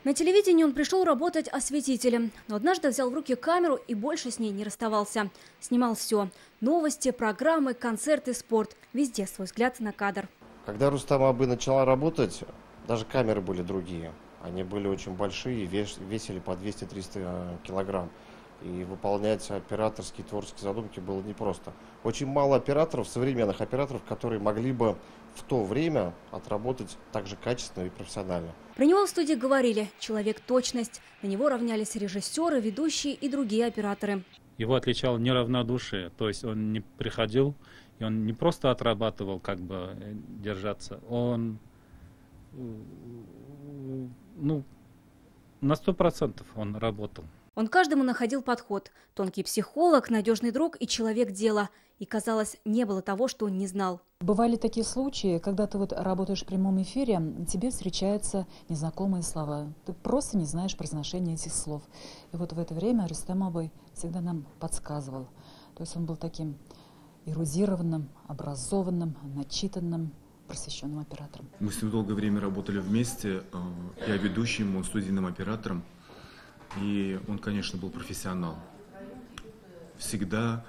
На телевидении он пришел работать осветителем, но однажды взял в руки камеру и больше с ней не расставался. Снимал все – новости, программы, концерты, спорт. Везде свой взгляд на кадр. Когда Рустам Абы начала работать, даже камеры были другие. Они были очень большие, весили по 200-300 килограмм. И выполнять операторские творческие задумки было непросто. Очень мало операторов, современных операторов, которые могли бы в то время отработать так же качественно и профессионально. Про него в студии говорили – человек-точность. На него равнялись режиссеры, ведущие и другие операторы. Его отличало неравнодушие, то есть он не приходил, и он не просто отрабатывал, как бы держаться, он на 100% он работал. Он каждому находил подход. Тонкий психолог, надежный друг и человек дела. И, казалось, не было того, что он не знал. Бывали такие случаи, когда ты работаешь в прямом эфире, тебе встречаются незнакомые слова. Ты просто не знаешь произношения этих слов. И вот в это время Рустам Абы всегда нам подсказывал. То есть он был таким эрудированным, образованным, начитанным, просвещенным оператором. Мы с ним долгое время работали вместе. Я ведущим, он студийным оператором. И он, конечно, был профессионал. Всегда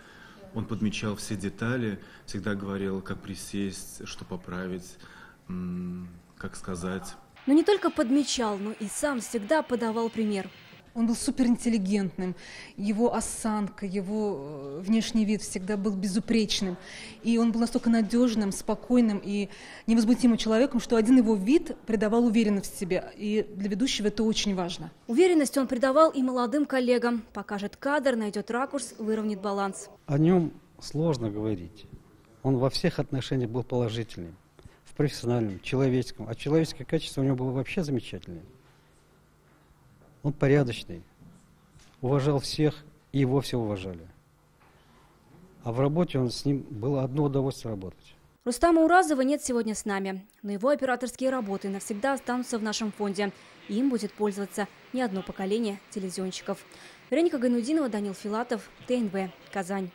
он подмечал все детали, всегда говорил, как присесть, что поправить, как сказать. Но не только подмечал, но и сам всегда подавал пример. Он был суперинтеллигентным, его осанка, его внешний вид всегда был безупречным. И он был настолько надежным, спокойным и невозмутимым человеком, что один его вид придавал уверенность в себе. И для ведущего это очень важно. Уверенность он придавал и молодым коллегам. Покажет кадр, найдет ракурс, выровняет баланс. О нем сложно говорить. Он во всех отношениях был положительным. В профессиональном, человеческом. А человеческое качество у него было вообще замечательное. Он порядочный, уважал всех, и его все уважали. А в работе с ним было одно удовольствие работать. Рустама Уразова нет сегодня с нами, но его операторские работы навсегда останутся в нашем фонде. И им будет пользоваться не одно поколение телевизионщиков. Вероника Гайнудинова, Данил Филатов, ТНВ, Казань.